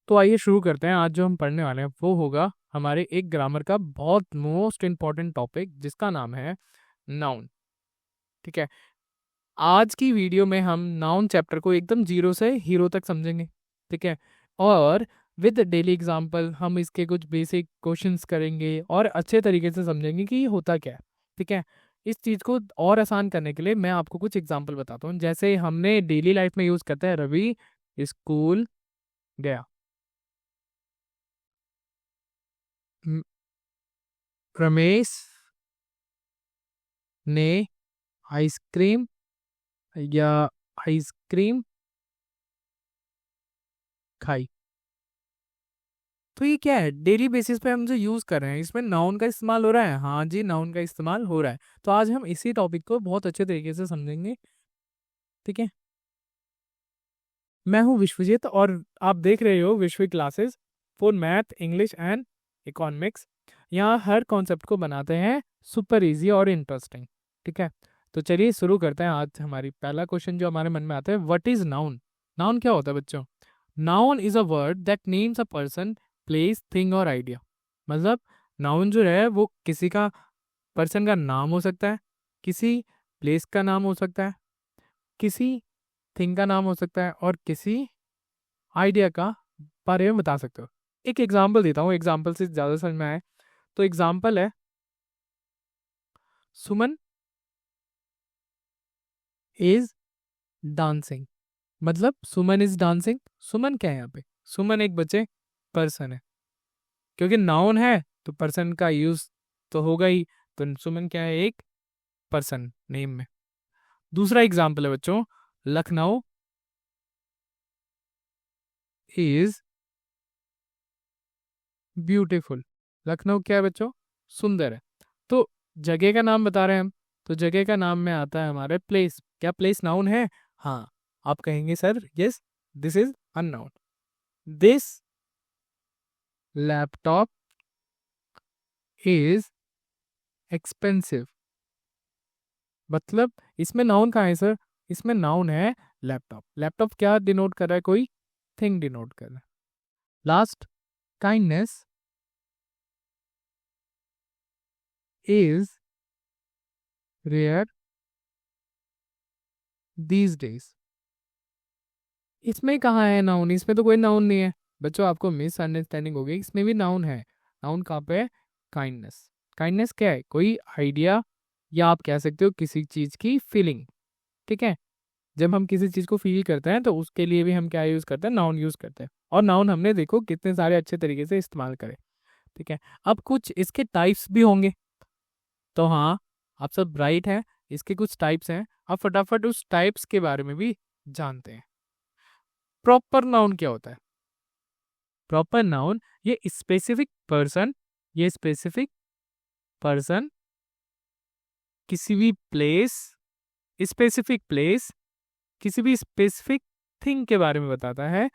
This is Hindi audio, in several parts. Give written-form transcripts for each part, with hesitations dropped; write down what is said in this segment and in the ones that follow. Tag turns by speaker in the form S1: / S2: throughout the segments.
S1: तो आइए शुरू करते हैं। आज जो हम पढ़ने वाले हैं वो होगा हमारे एक ग्रामर का बहुत मोस्ट इम्पॉर्टेंट टॉपिक, जिसका नाम है नाउन। ठीक है, आज की वीडियो में हम नाउन चैप्टर को एकदम जीरो से हीरो तक समझेंगे। ठीक है, और विद डेली एग्जाम्पल हम इसके कुछ बेसिक क्वेश्चंस करेंगे और अच्छे तरीके से समझेंगे कि ये होता क्या है। ठीक है, इस चीज़ को और आसान करने के लिए मैं आपको कुछ एग्जाम्पल बताता हूँ। जैसे हमने डेली लाइफ में यूज़ करते हैं, रवि स्कूल गया, म- रमेश ने आइसक्रीम या आइसक्रीम खाई। तो ये क्या है, डेली बेसिस पे हम जो यूज कर रहे हैं इसमें नाउन का इस्तेमाल हो रहा है। हाँ जी, नाउन का इस्तेमाल हो रहा है। तो आज हम इसी टॉपिक को बहुत अच्छे तरीके से समझेंगे। ठीक है, मैं हूँ विश्वजीत और आप देख रहे हो विश्व classes for math, English and economics. यहाँ हर कॉन्सेप्ट को बनाते हैं सुपर इजी और इंटरेस्टिंग। ठीक है, तो चलिए शुरू करते हैं। आज हमारी पहला क्वेश्चन जो हमारे मन में आता है, व्हाट इज नाउन। नाउन क्या होता है बच्चों? Noun is a word that names a person, place, thing और आइडिया। मतलब नाउन जो है वो किसी का, पर्सन का नाम हो सकता है, किसी प्लेस का नाम हो सकता है, किसी थिंग का नाम हो सकता है और किसी आइडिया का बारे में बता सकते हो। एक एग्जाम्पल देता हूँ, एग्जाम्पल से ज़्यादा समझ में आए तो एग्जाम्पल है, सुमन इज डांसिंग। मतलब सुमन इज डांसिंग, सुमन क्या है यहाँ पे? सुमन एक बच्चे पर्सन है, क्योंकि नाउन है तो पर्सन का यूज तो होगा ही। तो सुमन क्या है? एक पर्सन नेम में। दूसरा एग्जाम्पल है बच्चों, लखनऊ इज ब्यूटीफुल। लखनऊ क्या है बच्चों? सुंदर है। तो जगह का नाम बता रहे हैं हम, तो जगह का नाम में आता है हमारे प्लेस। क्या प्लेस नाउन है? हाँ। आप कहेंगे sir yes, this is unknown. This laptop is expensive. मतलब इसमें नाउन कहाँ है सर? इसमें नाउन है लैपटॉप। लैपटॉप क्या डिनोट कर रहा है? कोई थिंग डिनोट कर रहा है। Last, kindness is rare these days. इसमें कहाँ है नाउन? इसमें तो कोई नाउन नहीं है बच्चों, आपको मिसअंडरस्टैंडिंग हो गई। इसमें भी नाउन है। नाउन कहाँ पे है? काइंडनेस। काइंडनेस क्या है? कोई आइडिया या आप कह सकते हो किसी चीज की फीलिंग। ठीक है, जब हम किसी चीज को फील करते हैं तो उसके लिए भी हम क्या यूज करते हैं? नाउन यूज करते हैं। और नाउन हमने देखो कितने सारे अच्छे तरीके से इस्तेमाल करे। ठीक है, अब कुछ इसके टाइप्स भी होंगे। तो हाँ, आप सब राइट है, इसके कुछ टाइप्स हैं। अब फटाफट उस टाइप्स के बारे में भी जानते हैं। प्रॉपर नाउन क्या होता है? प्रॉपर नाउन, ये स्पेसिफिक पर्सन, ये स्पेसिफिक पर्सन किसी भी प्लेस, स्पेसिफिक प्लेस, किसी भी स्पेसिफिक थिंग के बारे में बताता है।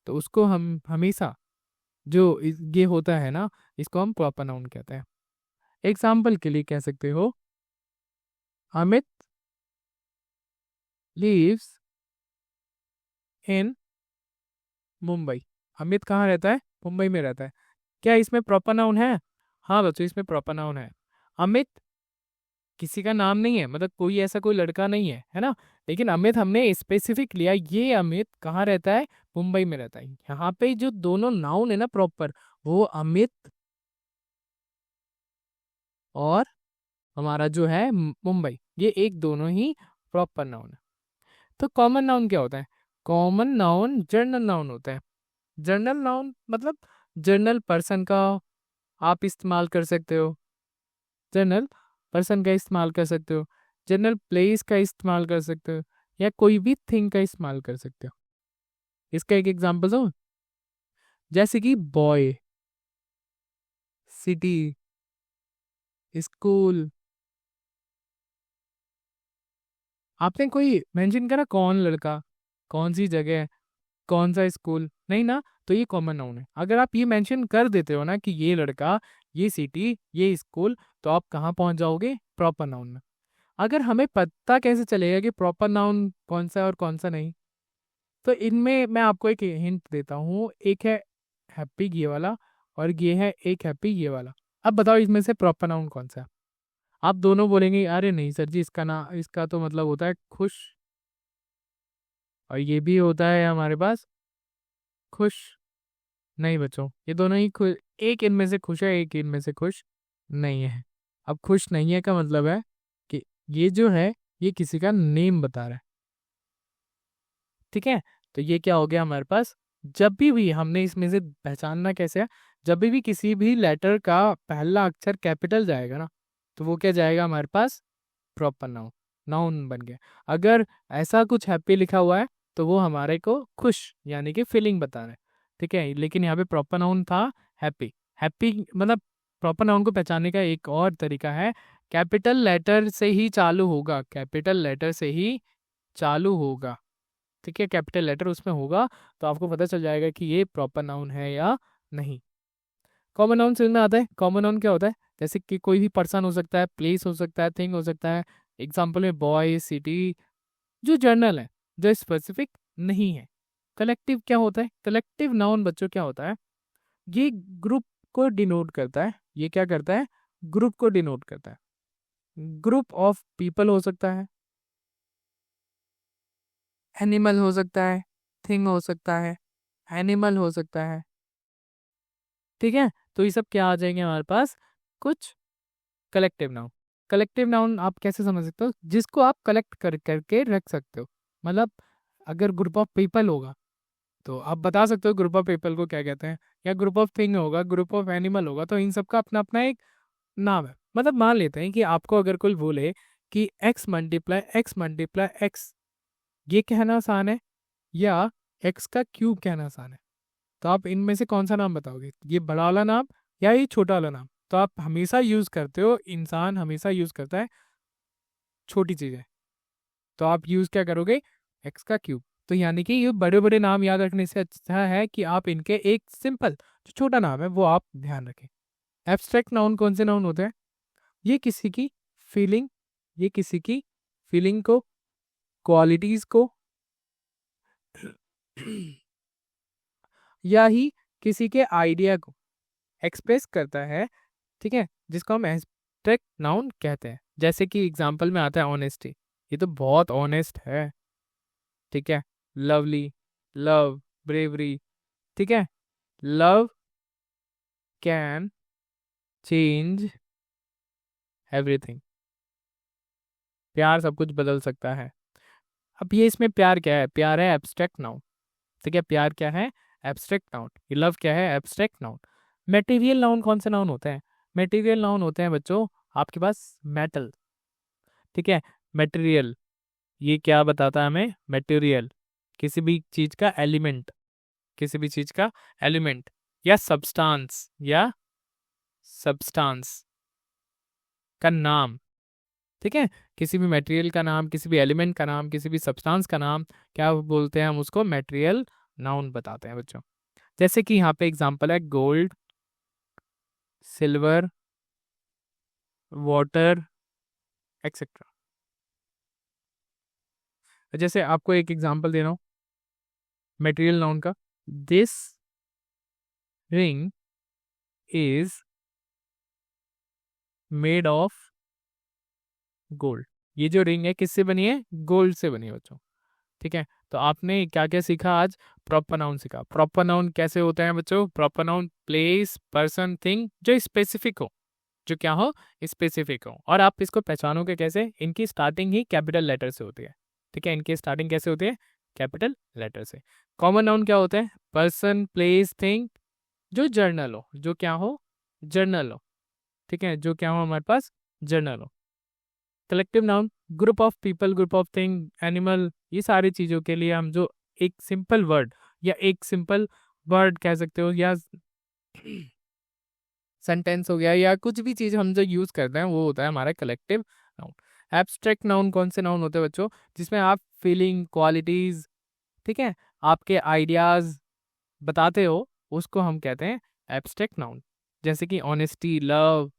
S1: तो उसको हम हमेशा जो ये होता है ना, इसको हम प्रॉपर नाउन कहते हैं। एग्जाम्पल के लिए कह सकते हो, अमित लिव्स इन मुंबई। अमित कहाँ रहता है? मुंबई में रहता है। क्या इसमें प्रॉपर नाउन है? हाँ बच्चों, इसमें प्रॉपर नाउन है। अमित किसी का नाम नहीं है, मतलब कोई ऐसा कोई लड़का नहीं है, है ना। लेकिन अमित हमने स्पेसिफिक लिया, ये अमित कहाँ रहता है? मुंबई में रहता है। यहाँ पे जो दोनों नाउन है ना प्रॉपर, वो अमित और हमारा जो है मुंबई, ये एक दोनों ही प्रॉपर नाउन है। तो कॉमन नाउन क्या होता है? कॉमन नाउन जनरल नाउन होता है। जनरल नाउन मतलब जनरल पर्सन का आप इस्तेमाल कर सकते हो, जनरल पर्सन का इस्तेमाल कर सकते हो, जनरल प्लेस का इस्तेमाल कर सकते हो, या कोई भी थिंग का इस्तेमाल कर सकते हो। इसका एक एग्जांपल दो, जैसे कि बॉय, सिटी, स्कूल। आपने कोई मेंशन करा कौन लड़का, कौन सी जगह, कौन सा स्कूल? नहीं ना। तो ये कॉमन नाउन है। अगर आप ये मेंशन कर देते हो ना कि ये लड़का, ये सिटी, ये स्कूल, तो आप कहाँ पहुंच जाओगे? प्रॉपर नाउन में। अगर हमें पता कैसे चलेगा कि प्रॉपर नाउन कौन सा है और कौन सा नहीं? तो इनमें मैं आपको एक हिंट देता हूँ, एक है हैप्पी ये वाला और ये है एक हैप्पी ये वाला। अब बताओ इसमें से प्रॉपर नाउन कौन सा है? आप दोनों बोलेंगे अरे नहीं सर जी, इसका तो मतलब होता है खुश, और ये भी होता है हमारे पास खुश। नहीं बच्चों, ये दोनों ही खुश, एक इनमें से खुश है, एक इनमें से खुश नहीं है। अब खुश नहीं है का मतलब है कि ये जो है ये किसी का नेम बता रहा है, ठीक है। तो ये क्या हो गया हमारे पास, जब भी हमने इसमें से पहचानना कैसे है, जब भी किसी भी लेटर का पहला अक्षर कैपिटल जाएगा ना, तो वो क्या जाएगा हमारे पास, प्रॉपर नाउन, नाउन बन गया। अगर ऐसा कुछ हैप्पी लिखा हुआ है तो वो हमारे को खुश यानी कि फीलिंग बता रहा है, ठीक है। लेकिन यहाँ पे प्रॉपर नाउन था हैप्पी। हैप्पी मतलब प्रॉपर नाउन को पहचानने का एक और तरीका है, कैपिटल लेटर से ही चालू होगा, कैपिटल लेटर से ही चालू होगा, ठीक है। कैपिटल लेटर उसमें होगा तो आपको पता चल जाएगा कि ये प्रॉपर नाउन है या नहीं। कॉमन नाउन समझ में आता है? कॉमन नाउन क्या होता है? जैसे कि कोई भी पर्सन हो सकता है, प्लेस हो सकता है, थिंग हो सकता है। एग्जाम्पल में बॉय, सिटी, जो जर्नल है, जो स्पेसिफिक नहीं है। कलेक्टिव क्या होता है? कलेक्टिव नाउन बच्चों क्या होता है, ये ग्रुप को डिनोट करता है। ये क्या करता है? ग्रुप को डिनोट करता है। ग्रुप ऑफ पीपल हो सकता है, एनिमल हो सकता है, थिंग हो सकता है, एनिमल हो सकता है, ठीक है। तो ये सब क्या आ जाएंगे हमारे पास, कुछ कलेक्टिव नाउन। कलेक्टिव नाउन आप कैसे समझ सकते हो? जिसको आप कलेक्ट करके रख सकते हो। मतलब अगर ग्रुप ऑफ पीपल होगा तो आप बता सकते हो ग्रुप ऑफ पीपल को क्या कहते हैं, या ग्रुप ऑफ थिंग होगा, ग्रुप ऑफ एनिमल होगा, तो इन सब का अपना अपना एक नाम है। मतलब मान लेते हैं कि आपको अगर कोई बोले कि x मल्टीप्लाई x ये कहना आसान है, या x का क्यूब कहना आसान है, तो आप इनमें से कौन सा नाम बताओगे, ये बड़ा वाला नाम या ये छोटा वाला नाम? तो आप हमेशा यूज करते हो, इंसान हमेशा यूज करता है छोटी चीजें, तो आप यूज क्या करोगे, एक्स का क्यूब। तो यानी कि ये बड़े बड़े नाम याद रखने से अच्छा है कि आप इनके एक सिंपल जो छोटा नाम है वो आप ध्यान रखें। एब्स्ट्रैक्ट नाउन कौन से नाउन होते हैं? ये किसी की फीलिंग, ये किसी की फीलिंग को, क्वालिटीज को या ही किसी के आइडिया को एक्सप्रेस करता है, ठीक है, जिसको हम एब्स्ट्रैक्ट नाउन कहते हैं। जैसे कि एग्जांपल में आता है ऑनेस्टी, ये तो बहुत ऑनेस्ट है, ठीक है। लवली, लव, ब्रेवरी, ठीक है। लव कैन चेंज एवरीथिंग, प्यार सब कुछ बदल सकता है। अब ये इसमें प्यार क्या है? प्यार है एब्स्ट्रैक्ट नाउन, ठीक है। प्यार क्या है? Abstract noun. ये लव क्या है? Abstract noun. मेटीरियल नाउन कौन से नाउन होते हैं? मेटीरियल नाउन होते हैं बच्चों आपके पास मेटल, ठीक है। मटेरियल, ये क्या बताता है हमें? मटेरियल, किसी भी चीज का एलिमेंट, किसी भी चीज का एलिमेंट, या सब्सटेंस, या सब्सटेंस का नाम, ठीक है। किसी भी मटेरियल का नाम, किसी भी एलिमेंट का नाम, किसी भी सब्सटेंस का नाम क्या बोलते हैं हम उसको? मटेरियल नाउन बताते हैं बच्चों। जैसे कि यहाँ पे एग्जांपल है गोल्ड, सिल्वर, वाटर, एक्सेट्रा। जैसे आपको एक एग्जांपल दे रहा हूँ मटेरियल नाउन का, this ring is made of gold. ये जो रिंग है किससे बनी है? गोल्ड से बनी है बच्चों, ठीक है। तो आपने क्या क्या सीखा आज? प्रॉपर नाउन सीखा। प्रॉपर नाउन कैसे होते हैं बच्चों? Proper noun place, person, thing जो स्पेसिफिक हो, जो क्या हो? स्पेसिफिक हो। और आप इसको पहचानोगे कैसे? इनकी स्टार्टिंग ही कैपिटल लेटर से होती है, ठीक है। इनकी स्टार्टिंग कैसे होती है? कैपिटल लेटर से। कॉमन नाउन क्या होते हैं? पर्सन, प्लेस, थिंग जो जर्नल हो, जो क्या हो? जर्नल हो, ठीक है, जो क्या हो हमारे पास? जर्नल हो। Collective noun group of people, group of thing, animal, ये सारी चीज़ों के लिए हम जो एक सिंपल वर्ड या एक सिंपल वर्ड कह सकते हो, या सेंटेंस हो गया, या कुछ भी चीज़ हम जो यूज़ करते हैं वो होता है हमारा कलेक्टिव नाउन। एब्स्ट्रैक्ट नाउन कौन से नाउन होते हैं बच्चों? जिसमें आप फीलिंग, क्वालिटीज़, ठीक है, आपके आइडियाज़ बताते हो, उसको हम कहते हैं एब्स्ट्रैक्ट नाउन। जैसे कि ऑनेस्टी, लव,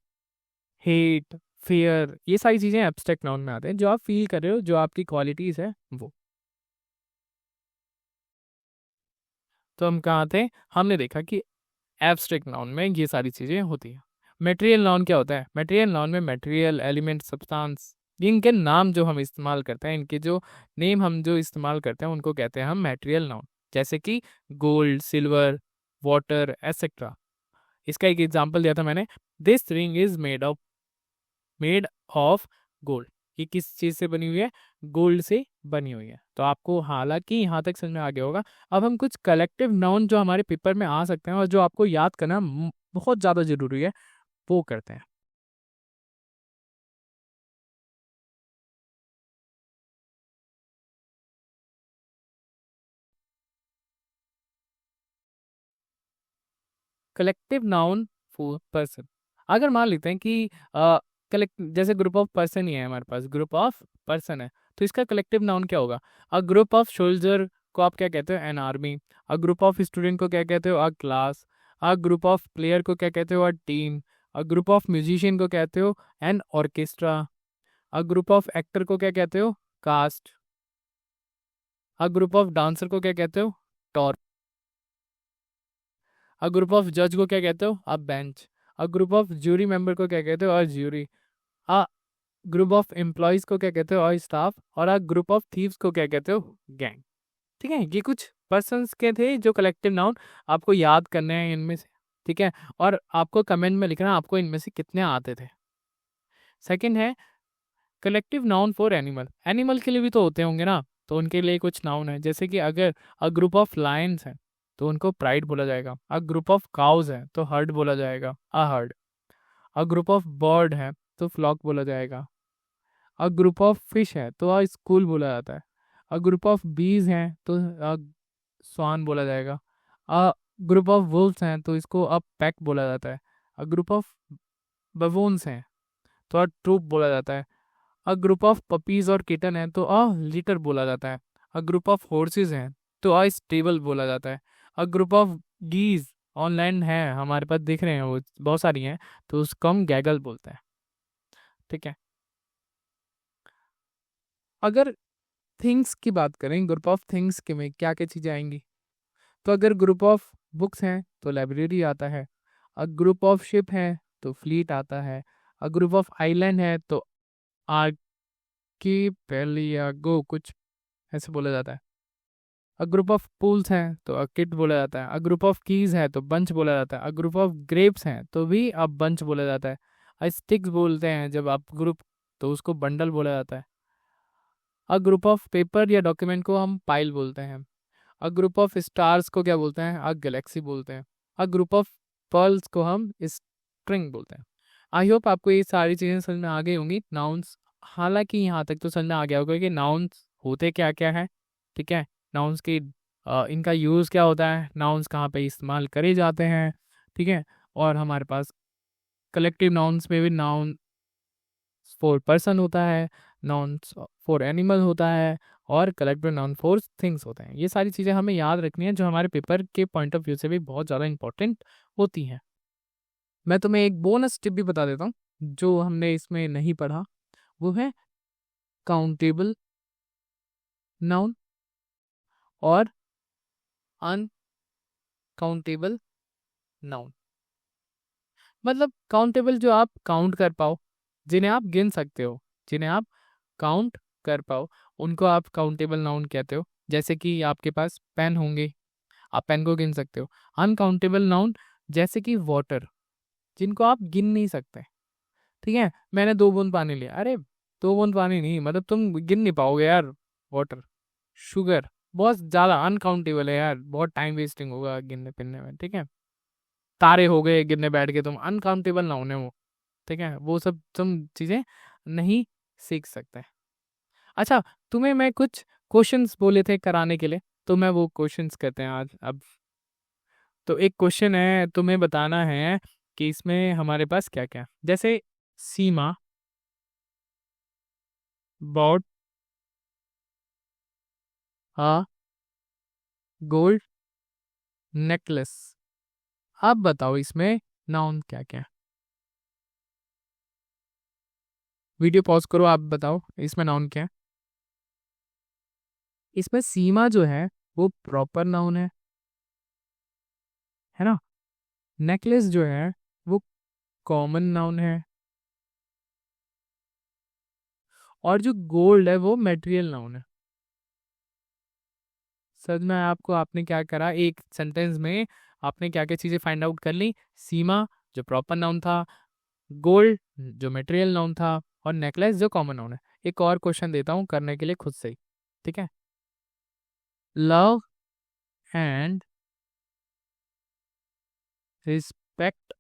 S1: हेट, फियर, ये सारी चीज़ें एब्स्ट्रैक्ट नाउन में आते हैं, जो आप फील कर रहे हो, जो आपकी क्वालिटीज़ है वो। तो हम कहाँ थे, हमने देखा कि एब्स्ट्रैक्ट नाउन में ये सारी चीज़ें होती हैं। मटेरियल नाउन क्या होता है, मटेरियल नाउन में मटेरियल, एलिमेंट, सब्सटेंस, इनके नाम जो हम इस्तेमाल करते हैं, इनके जो नेम हम जो इस्तेमाल करते हैं उनको कहते हैं हम मटेरियल नाउन। जैसे कि गोल्ड, सिल्वर, वाटर, एटसेट्रा। इसका एक एग्जांपल दिया था मैंने, this ring is made of gold. ये किस चीज़ से बनी हुई है, गोल्ड से बनी हुई है। तो आपको हालांकि यहाँ तक समझ में आ गया होगा। अब हम कुछ कलेक्टिव नाउन जो हमारे पेपर में आ सकते हैं और जो आपको याद करना बहुत ज़्यादा ज़रूरी है, वो करते हैं। Collective noun for person. अगर मान लेते हैं कि कलेक्ट जैसे ग्रुप ऑफ पर्सन ही है, हमारे पास ग्रुप ऑफ पर्सन है, तो इसका कलेक्टिव नाउन क्या होगा। अ ग्रुप ऑफ सोल्जर को आप क्या कहते हो, an army. A group of student को क्या कहते हो, a class. A group of player को क्या कहते हो, a team. A group of musician को कहते हो an orchestra. A group of actor को क्या कहते हो, cast. A group of dancer को क्या कहते हो, टॉर। अ ग्रुप ऑफ जज को क्या कहते हो, a bench. A group of jury member को क्या कहते हो, a jury. A group of employees को क्या कहते हो, अ स्टाफ। और अ ग्रुप ऑफ थीव्स को क्या कहते हो, गैंग। ठीक है, ये कुछ पर्सन्स के थे जो कलेक्टिव नाउन आपको याद करने हैं इनमें से। ठीक है, और आपको कमेंट में लिखना आपको इनमें से कितने आते थे। सेकंड है collective noun for animal. Animal के लिए भी तो होते होंगे ना, तो उनके लिए कुछ नाउन है। जैसे कि अगर अ ग्रुप ऑफ लायंस है तो उनको प्राइड बोला जाएगा। अ ग्रुप ऑफ काउज है तो हर्ड बोला जाएगा, a herd. A group of bird है तो फ्लॉक बोला जाएगा। अ ग्रुप ऑफ फिश है तो अ स्कूल बोला जाता है। अ ग्रुप ऑफ बीज हैं तो अ स्वान बोला जाएगा। अ ग्रुप ऑफ वुल्व्स हैं तो इसको अ पैक बोला जाता है। अ ग्रुप ऑफ बबून्स हैं तो अ ट्रूप बोला जाता है। अ ग्रुप ऑफ पपीज और किटन है तो अ लिटर बोला जाता है। अ ग्रुप ऑफ हॉर्सेस हैं तो अ स्टेबल बोला जाता है। अ ग्रुप ऑफ गीज ऑनलाइन है हमारे पास दिख रहे हैं, वो बहुत सारी हैं, तो उसको हम गैगल बोलते हैं। ठीक है, अगर थिंग्स की बात करें, ग्रुप ऑफ थिंग्स के में क्या क्या चीज़ें आएंगी, तो अगर ग्रुप ऑफ बुक्स हैं तो लाइब्रेरी आता है। अ ग्रुप ऑफ शिप है तो फ्लीट आता है। अ ग्रुप ऑफ आइलैंड है तो आर्कीपेलियागो कुछ ऐसे बोला जाता है। अ ग्रुप ऑफ पूल्स हैं तो अ किट बोला जाता है। अ ग्रुप ऑफ कीज है तो बंच बोला जाता है। अ ग्रुप ऑफ ग्रेप्स हैं तो भी अब बंच बोला जाता है। अ स्टिक्स बोलते हैं जब आप ग्रुप, तो उसको बंडल बोला जाता है। अ ग्रुप ऑफ पेपर या डॉक्यूमेंट को हम पाइल बोलते हैं। अ ग्रुप ऑफ स्टार्स को क्या बोलते हैं, अ गैलेक्सी बोलते हैं। अ ग्रुप ऑफ पर्ल्स को हम स्ट्रिंग बोलते हैं। आई होप आपको ये सारी चीज़ें समझ में आ गई होंगी, नाउन्स। हालांकि यहाँ तक तो समझ में आ गया होगा कि नाउन्स होते क्या क्या है। ठीक है, नाउन्स की इनका यूज़ क्या होता है, नाउन्स कहाँ पे इस्तेमाल करे जाते हैं। ठीक है, और हमारे पास कलेक्टिव नाउन्स में भी नाउन फॉर पर्सन होता है, नाउन्स फॉर एनिमल होता है, और कलेक्टिव नाउन फॉर थिंग्स होते हैं। ये सारी चीज़ें हमें याद रखनी है जो हमारे पेपर के पॉइंट ऑफ व्यू से भी बहुत ज़्यादा इंपॉर्टेंट होती हैं। मैं तुम्हें एक बोनस टिप भी बता देता हूँ जो हमने इसमें नहीं पढ़ा, वो है काउंटेबल नाउन और अनकाउंटेबल नाउन। मतलब काउंटेबल जो आप काउंट कर पाओ, जिन्हें आप गिन सकते हो, जिन्हें आप काउंट कर पाओ, उनको आप काउंटेबल नाउन कहते हो। जैसे कि आपके पास पेन होंगे, आप पेन को गिन सकते हो। अनकाउंटेबल नाउन जैसे कि वाटर, जिनको आप गिन नहीं सकते। ठीक है, मैंने 2 बूंद पानी लिया, अरे 2 बूंद पानी नहीं, मतलब तुम गिन नहीं पाओगे यार। वाटर, शुगर, बहुत ज़्यादा अनकाउंटेबल है यार, बहुत टाइम वेस्टिंग होगा गिनने पिनने में। ठीक है, तारे हो गए गिनने बैठ के, तुम अनकाउंटेबल नाउन है वो। ठीक है, वो सब तुम चीज़ें नहीं सीख सकते। अच्छा, तुम्हें मैं कुछ क्वेश्चंस बोले थे कराने के लिए, तो मैं वो क्वेश्चंस करते हैं आज अब। तो एक क्वेश्चन है, तुम्हें बताना है कि इसमें हमारे पास क्या क्या, जैसे सीमा, बॉट, आ गोल्ड, नेकलेस। आप बताओ इसमें नाउन क्या क्या है। वीडियो पॉज करो, आप बताओ इसमें नाउन क्या है। इसमें सीमा जो है वो प्रॉपर नाउन है। है ना। नेकलेस जो है वो कॉमन नाउन है, और जो गोल्ड है वो मेटेरियल नाउन है। सच में आपको, आपने क्या करा, एक सेंटेंस में आपने क्या क्या चीजें फाइंड आउट कर ली। सीमा जो प्रॉपर नाउन था, गोल्ड जो मटेरियल नाउन था, और नेकलेस जो कॉमन नाउन है। एक और क्वेश्चन देता हूँ करने के लिए खुद से ही, ठीक है। Love and respect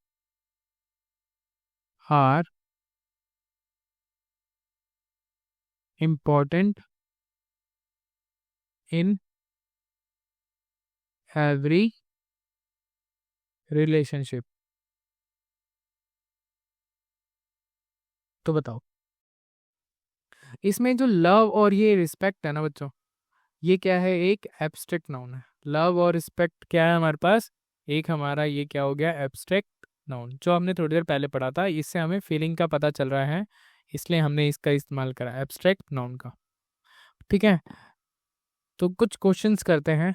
S1: are important in every relationship. तो बताओ, इसमें जो लव और ये रिस्पेक्ट है ना बच्चों, ये क्या है, एक एब्स्ट्रैक्ट नाउन है। लव और रिस्पेक्ट क्या है हमारे पास, एक हमारा ये क्या हो गया, एब्स्ट्रैक्ट नाउन, जो हमने थोड़ी देर पहले पढ़ा था। इससे हमें फीलिंग का पता चल रहा है, इसलिए हमने इसका इस्तेमाल करा, एब्स्ट्रैक्ट नाउन का। ठीक है, तो कुछ क्वेश्चंस करते हैं।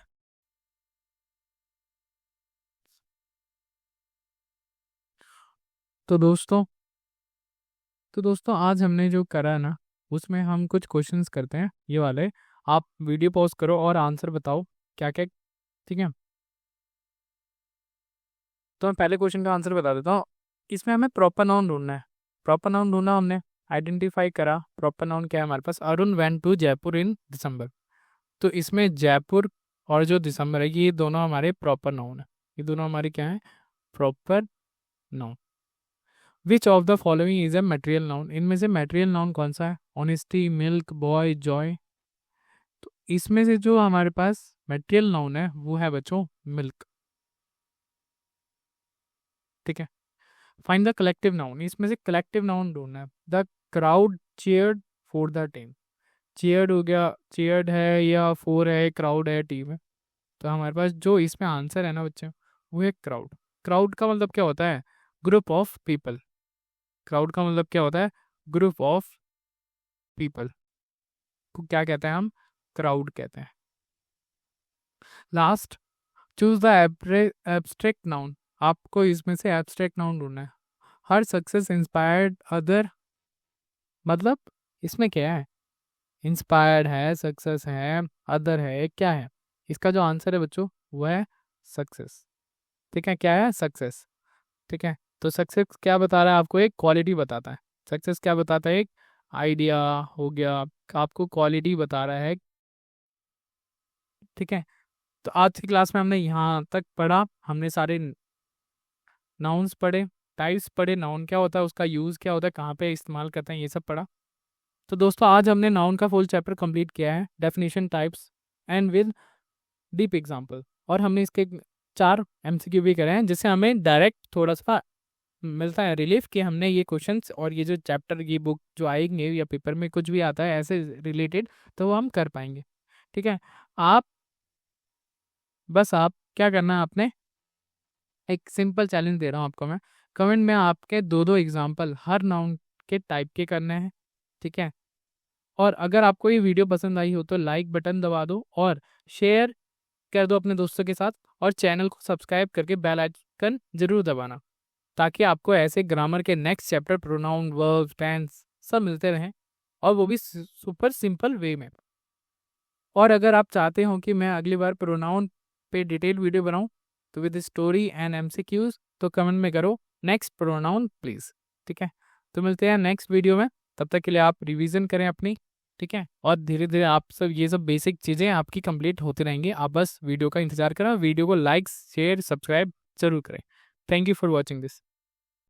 S1: तो दोस्तों आज हमने जो करा ना, उसमें हम कुछ क्वेश्चंस करते हैं, ये वाले। आप वीडियो पॉज करो और आंसर बताओ क्या क्या। ठीक है, तो मैं पहले क्वेश्चन का आंसर बता देता हूँ। इसमें हमें प्रॉपर नाउन ढूंढना है। प्रॉपर नाउन ढूंढना, हमने आइडेंटिफाई करा प्रॉपर नाउन क्या है हमारे पास। अरुण वेंट टू जयपुर इन दिसंबर। तो इसमें जयपुर और जो दिसंबर है, ये दोनों हमारे प्रॉपर नाउन है। ये दोनों हमारे क्या है, proper noun. Which of the following is a material noun, इनमें से मटेरियल नाउन कौन सा है। Honesty, milk, boy, Joy. तो इसमें से जो हमारे पास मटेरियल नाउन है वो है बच्चों मिल्क। ठीक है, फाइंड द कलेक्टिव नाउन, इसमें से कलेक्टिव नाउन ढूंढना है। The crowd cheered for the team. Cheered हो गया, चीयर्ड है या फोर है, क्राउड है, टीम है। तो हमारे पास जो इसमें आंसर है ना बच्चे, वो है क्राउड। क्राउड का मतलब क्या होता है, ग्रुप ऑफ पीपल। क्राउड का मतलब क्या होता है, ग्रुप ऑफ पीपल को क्या कहते हैं हम, क्राउड कहते हैं। Last, choose the abstract noun. आपको इसमें से एब्स्ट्रैक्ट नाउन ढूंढना है। हर सक्सेस इंस्पायर्ड अदर, मतलब इसमें क्या है, इंस्पायर्ड है, सक्सेस है, अदर है, क्या है। इसका जो आंसर है बच्चों वो है सक्सेस। ठीक है, क्या है, सक्सेस। ठीक है, तो सक्सेस क्या बता रहा है आपको, एक क्वालिटी बताता है। सक्सेस क्या बताता है, एक आइडिया हो गया, आपको क्वालिटी बता रहा है। ठीक है, तो आज की क्लास में हमने यहाँ तक पढ़ा। हमने सारे नाउन्स पढ़े, टाइप्स पढ़े, नाउन क्या होता है, उसका यूज़ क्या होता है, कहाँ पे इस्तेमाल करते हैं, ये सब पढ़ा। तो दोस्तों आज हमने नाउन का फुल चैप्टर कंप्लीट किया है, definition, types and with deep example. और हमने इसके 4 एमसीक्यू भी करे हैं, जिससे हमें डायरेक्ट थोड़ा सा मिलता है रिलीफ कि हमने ये क्वेश्चंस और ये जो चैप्टर की बुक जो आएंगे या पेपर में कुछ भी आता है ऐसे रिलेटेड, तो वो हम कर पाएंगे। ठीक है, आप बस आप क्या करना है, आपने एक सिंपल चैलेंज दे रहा हूँ आपको मैं। कमेंट में आपके 2-2 एग्जाम्पल हर नाउन के टाइप के करने हैं। ठीक है, और अगर आपको ये वीडियो पसंद आई हो तो लाइक बटन दबा दो और शेयर कर दो अपने दोस्तों के साथ, और चैनल को सब्सक्राइब करके बेल आइकन जरूर दबाना, ताकि आपको ऐसे ग्रामर के next chapter, pronoun, verb, tense सब मिलते रहें, और वो भी सुपर सिंपल वे में। और अगर आप चाहते हो कि मैं अगली बार प्रोनाउन पे डिटेल वीडियो बनाऊं तो विद स्टोरी एंड एमसीक्यूज, तो कमेंट में करो नेक्स्ट प्रोनाउन प्लीज़। ठीक है, तो मिलते हैं नेक्स्ट वीडियो में, तब तक के लिए आप रिवीजन करें अपनी। ठीक है, और धीरे धीरे आप सब ये सब बेसिक चीज़ें आपकी कंप्लीट होती रहेंगी। आप बस वीडियो का इंतजार करें, वीडियो को लाइक, शेयर, सब्सक्राइब जरूर करें। Thank you for watching this.